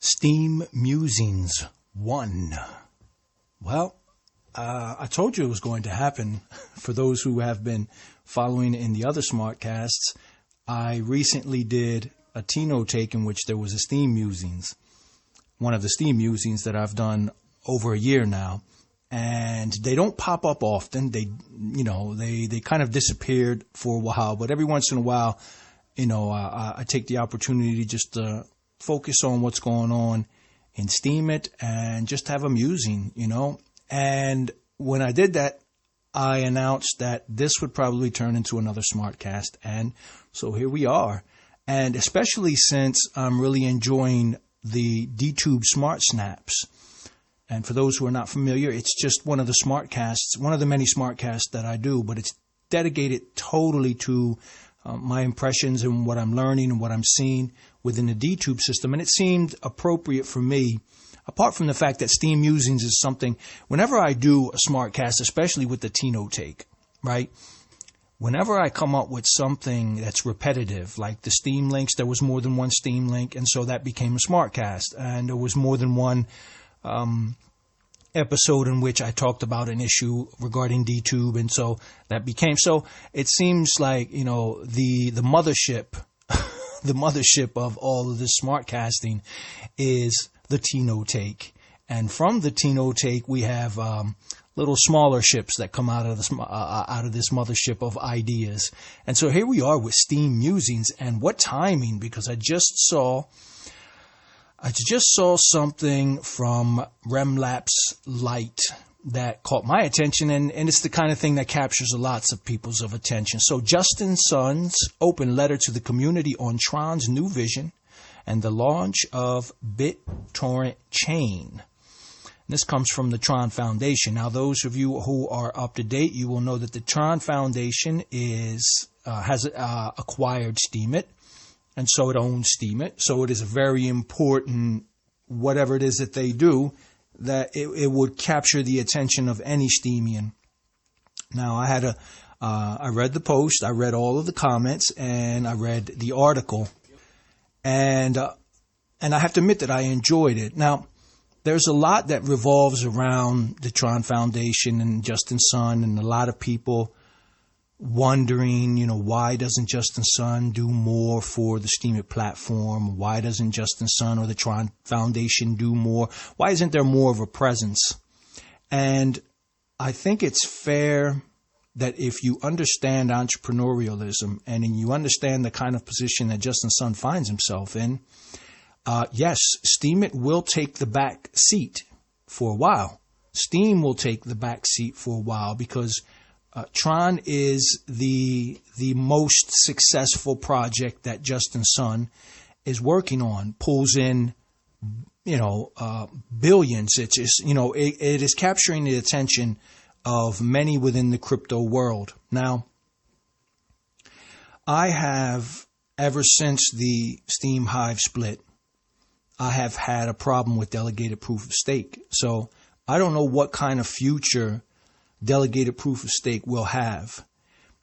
Steem Musings 1. Well, I told you it was going to happen. For those who have been following in the other Smartcasts, I recently did a Tino take in which there was a Steem Musings, one of the Steem Musings that I've done over a year now. And they don't pop up often. They kind of disappeared for a while, but every once in a while, I take the opportunity just to focus on what's going on and steam it and just have a musing, And when I did that, I announced that this would probably turn into another Smartcast. And so here we are. And especially since I'm really enjoying the D-Tube Smart Snaps. And for those who are not familiar, it's just one of the Smartcasts, one of the many Smartcasts that I do, but it's dedicated totally to my impressions and what I'm learning and what I'm seeing within the D-Tube system. And it seemed appropriate for me, apart from the fact that Steem Musings is something, whenever I do a Smartcast, especially with the Tino take, right? Whenever I come up with something that's repetitive, like the Steem links, there was more than one Steem link, and so that became a Smartcast. And there was more than one episode in which I talked about an issue regarding D-Tube, and so that became, so it seems like, the mothership, the mothership of all of this Smartcasting is the Tino take. And from the Tino take, we have little smaller ships that come out of this mothership of ideas. And so here we are with Steem Musings, and what timing, because I just saw something from Remlapse Light that caught my attention, and it's the kind of thing that captures lots of people's attention. So Justin Sun's open letter to the community on Tron's new vision and the launch of BitTorrent Chain. This comes from the Tron Foundation. Now, those of you who are up to date, you will know that the Tron Foundation has acquired Steemit. And so it owns Steemit. So it is a very important, whatever it is that they do, that it would capture the attention of any Steemian. Now, I read the post, I read all of the comments, and I read the article. And I have to admit that I enjoyed it. Now, there's a lot that revolves around the Tron Foundation and Justin Sun, and a lot of people wondering, why doesn't Justin Sun do more for the Steemit platform? Why doesn't Justin Sun or the Tron Foundation do more? Why isn't there more of a presence? And I think it's fair that if you understand entrepreneurialism and you understand the kind of position that Justin Sun finds himself in, yes, Steemit will take the back seat for a while. Steem will take the back seat for a while because Tron is the most successful project that Justin Sun is working on. Pulls in, billions. It's just, it is capturing the attention of many within the crypto world. Now, I have, ever since the Steem Hive split, I have had a problem with delegated proof of stake. So I don't know what kind of future delegated proof of stake will have.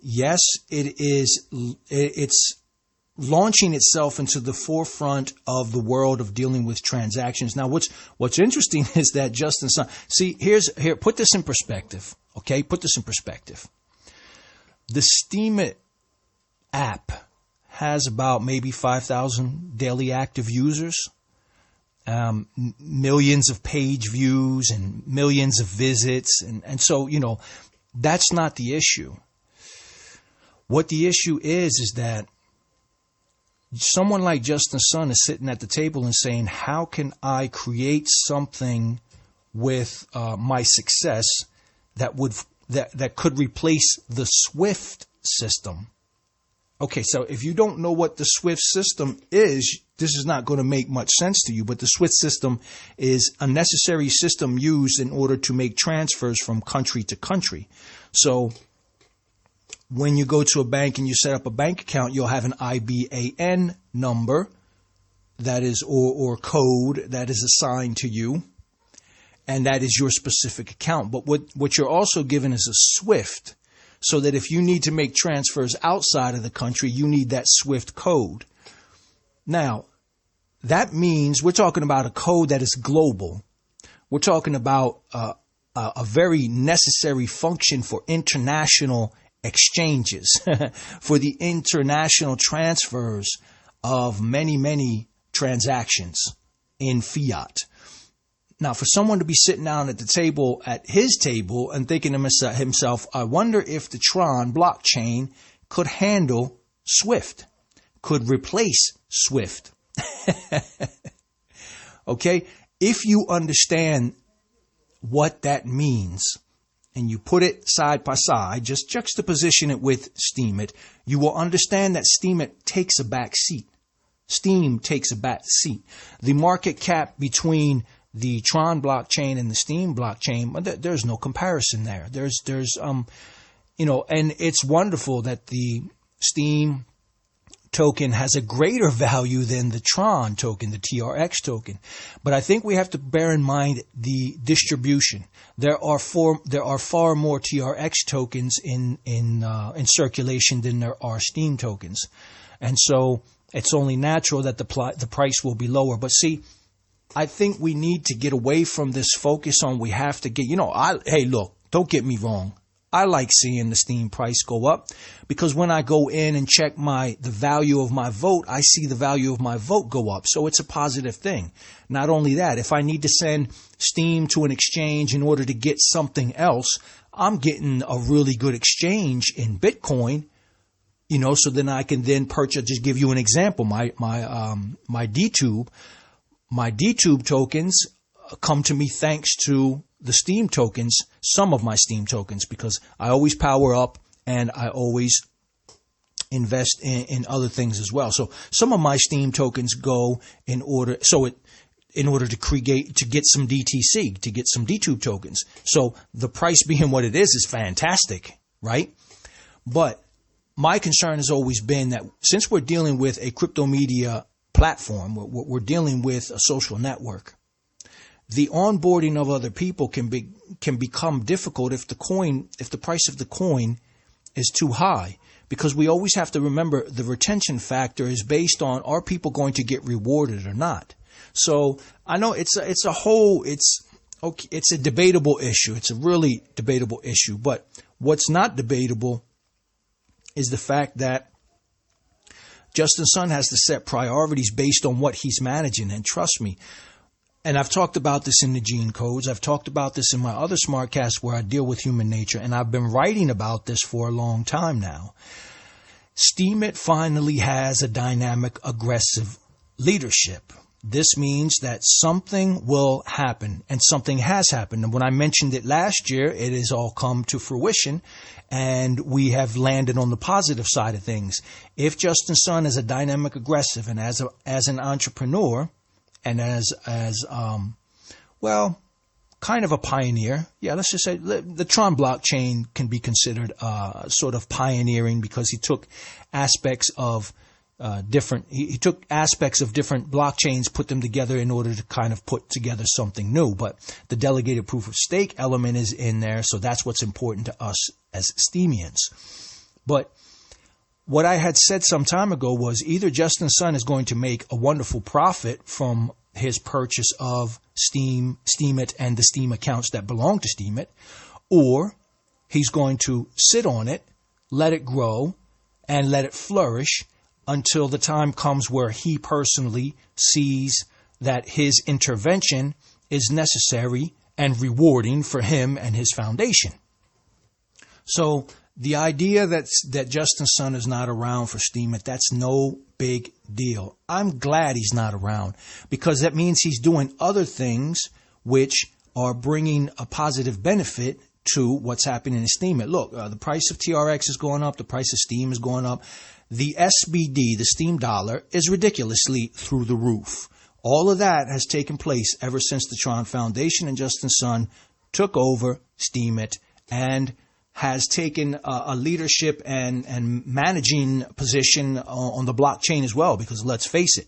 Yes, it's launching itself into the forefront of the world of dealing with transactions. Now, what's interesting is that Justin Sun, see, put this in perspective. Okay, put this in perspective. The Steemit app has about maybe 5,000 daily active users. Millions of page views and millions of visits. And so, that's not the issue. What the issue is that someone like Justin Sun is sitting at the table and saying, how can I create something with my success that could replace the Swift system? Okay, so if you don't know what the Swift system is, this is not going to make much sense to you, but the Swift system is a necessary system used in order to make transfers from country to country. So when you go to a bank and you set up a bank account, you'll have an IBAN number that is, or code that is assigned to you, and that is your specific account. But what you're also given is a Swift, so that if you need to make transfers outside of the country, you need that Swift code. Now, that means we're talking about a code that is global. We're talking about a very necessary function for international exchanges, for the international transfers of many, many transactions in fiat. Now, for someone to be sitting down at the table, at his table, and thinking to himself, I wonder if the Tron blockchain could handle Swift, could replace Swift. Okay? If you understand what that means, and you put it side by side, just juxtaposition it with Steemit, you will understand that Steemit takes a back seat. Steem takes a back seat. The market cap between the Tron blockchain and the Steem blockchain, there's no comparison there. There's and it's wonderful that the Steem token has a greater value than the Tron token, the TRX token. But I think we have to bear in mind the distribution. There are far more TRX tokens in circulation than there are Steem tokens. And so it's only natural that the price will be lower. But see, I think we need to get away from this focus on we have to get, hey, look, don't get me wrong. I like seeing the Steem price go up because when I go in and check the value of my vote, I see the value of my vote go up. So it's a positive thing. Not only that, if I need to send Steem to an exchange in order to get something else, I'm getting a really good exchange in Bitcoin, so then I can then purchase, just give you an example, my DTube tokens come to me thanks to the Steem tokens, some of my Steem tokens, because I always power up and I always invest in other things as well. So some of my Steem tokens go in order to get some DTC, to get some DTube tokens. So the price being what it is fantastic, right? But my concern has always been that since we're dealing with a crypto media platform, we're dealing with a social network, the onboarding of other people can become difficult if the price of the coin is too high, because we always have to remember the retention factor is based on, are people going to get rewarded or not? So I know it's a debatable issue. It's a really debatable issue, but what's not debatable is the fact that Justin Sun has to set priorities based on what he's managing. And trust me, and I've talked about this in the Gene Codes. I've talked about this in my other Smartcast where I deal with human nature. And I've been writing about this for a long time now. Steemit finally has a dynamic, aggressive leadership. This means that something will happen, and something has happened. And when I mentioned it last year, it has all come to fruition, and we have landed on the positive side of things. If Justin Sun is a dynamic, aggressive, and as an entrepreneur, and as kind of a pioneer. Yeah, let's just say the Tron blockchain can be considered sort of pioneering because he took aspects of different blockchains, put them together in order to kind of put together something new. But the delegated proof of stake element is in there, so that's what's important to us as Steemians. But what I had said some time ago was either Justin Sun is going to make a wonderful profit from his purchase of Steemit and the Steem accounts that belong to Steemit, or he's going to sit on it, let it grow, and let it flourish until the time comes where he personally sees that his intervention is necessary and rewarding for him and his foundation. So the idea that Justin Sun is not around for Steemit, that's no big deal. I'm glad he's not around because that means he's doing other things which are bringing a positive benefit to what's happening in Steemit. Look, the price of TRX is going up. The price of Steem is going up. The SBD, the Steem dollar, is ridiculously through the roof. All of that has taken place ever since the Tron Foundation and Justin Sun took over Steemit and has taken a leadership and managing position on the blockchain as well. Because let's face it,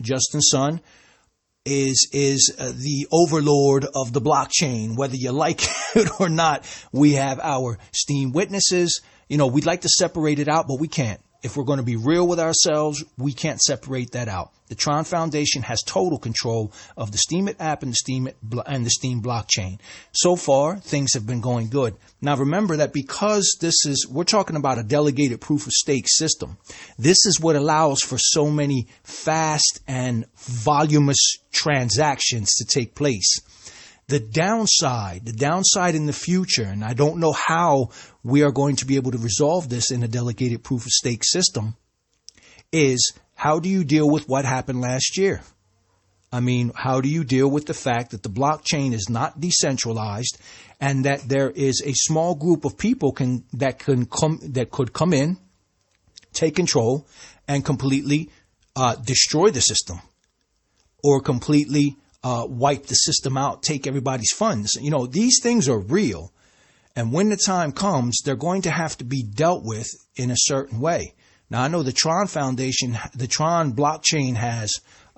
Justin Sun is the overlord of the blockchain. Whether you like it or not, we have our Steem witnesses. We'd like to separate it out, but we can't. if we're going to be real with ourselves, we can't separate that out. The Tron Foundation has total control of the Steemit app and the Steem blockchain. So far, things have been going good. Now remember that because we're talking about a delegated proof of stake system. This is what allows for so many fast and voluminous transactions to take place. The downside in the future, and I don't know how we are going to be able to resolve this in a delegated proof of stake system, is how do you deal with what happened last year? I mean, how do you deal with the fact that the blockchain is not decentralized and that there is a small group of people that could come in, take control, and completely destroy the system, or completely wipe the system out, take everybody's funds. You know, these things are real. And when the time comes, they're going to have to be dealt with in a certain way. Now, I know the Tron Foundation, the Tron blockchain has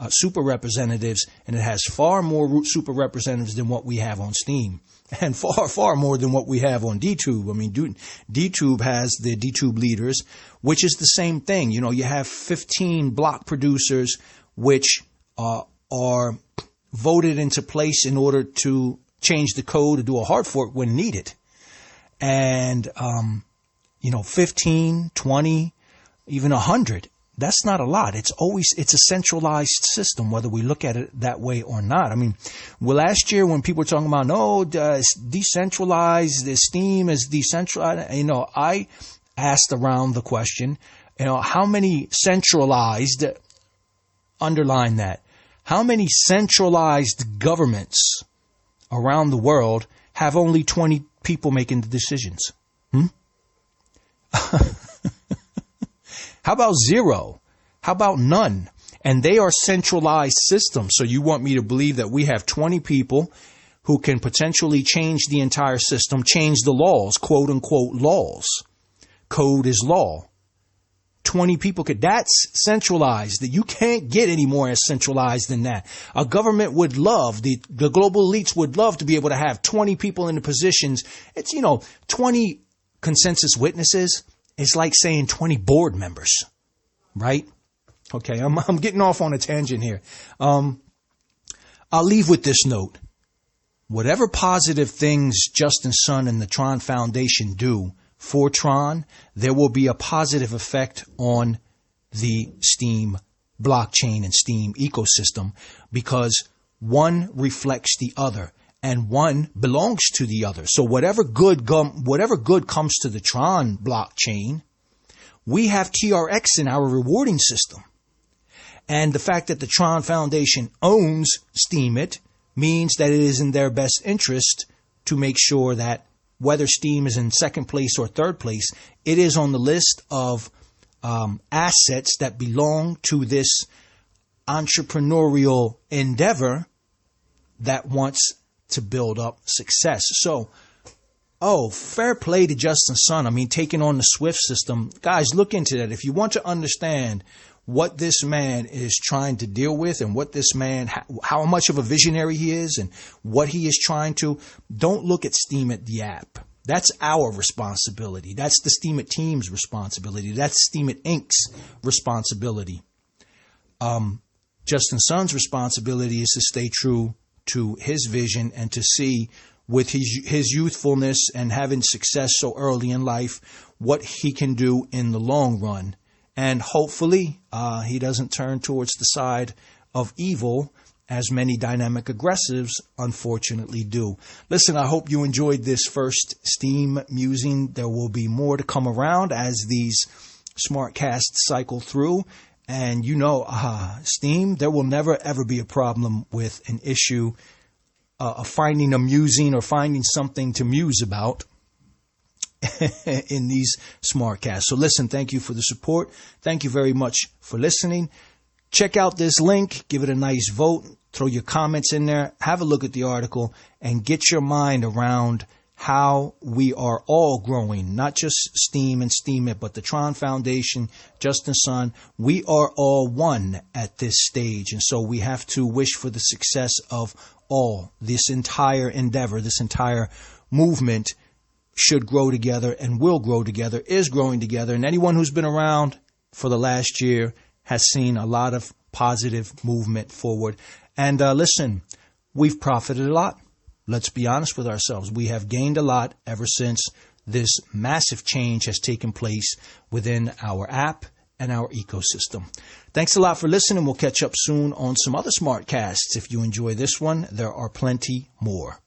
super representatives, and it has far more super representatives than what we have on Steem, and far, far more than what we have on DTube. I mean, DTube has the DTube leaders, which is the same thing. You know, you have 15 block producers, which are voted into place in order to change the code or do a hard fork when needed. And, 15, 20, even 100, that's not a lot. It's a centralized system, whether we look at it that way or not. I mean, well, last year when people were talking about, no, it's decentralized, the Steem is decentralized, I asked around the question, how many centralized, underline that, how many centralized governments around the world have only 20 people making the decisions? How about zero? How about none? And they are centralized systems. So you want me to believe that we have 20 people who can potentially change the entire system, change the laws, quote unquote laws. Code is law. 20 people that's centralized. That you can't get any more as centralized than that. A government would love, the global elites would love to be able to have 20 people in the positions. It's, 20 consensus witnesses. It's like saying 20 board members, right? Okay, I'm getting off on a tangent here. I'll leave with this note. Whatever positive things Justin Sun and the Tron Foundation do for Tron, there will be a positive effect on the Steem blockchain and Steem ecosystem, because one reflects the other and one belongs to the other. So whatever good comes to the Tron blockchain, we have TRX in our rewarding system. And the fact that the Tron Foundation owns Steemit means that it is in their best interest to make sure that whether Steem is in second place or third place, it is on the list of assets that belong to this entrepreneurial endeavor that wants to build up success. So, fair play to Justin Sun. I mean, taking on the Swift system. Guys, look into that. If you want to understand what this man is trying to deal with and what this man, how much of a visionary he is and what he is trying to, don't look at Steemit the app. That's our responsibility. That's the Steemit team's responsibility. That's Steemit Inc.'s responsibility. Justin Sun's responsibility is to stay true to his vision and to see with his youthfulness and having success so early in life what he can do in the long run. And hopefully he doesn't turn towards the side of evil, as many dynamic aggressives unfortunately do. Listen, I hope you enjoyed this first Steem Musing. There will be more to come around as these SmartCasts cycle through. And Steem, there will never ever be a problem with an issue of finding a musing or finding something to muse about in these SmartCasts. So listen, thank you for the support. Thank you very much for listening. Check out this link, give it a nice vote, throw your comments in there, have a look at the article, and get your mind around how we are all growing, not just Steem and Steemit, but the Tron Foundation, Justin Sun. We are all one at this stage, and so we have to wish for the success of all. This entire endeavor, this entire movement should grow together and will grow together, is growing together. And anyone who's been around for the last year has seen a lot of positive movement forward. And listen, we've profited a lot. Let's be honest with ourselves. We have gained a lot ever since this massive change has taken place within our app and our ecosystem. Thanks a lot for listening. We'll catch up soon on some other Smartcasts. If you enjoy this one, there are plenty more.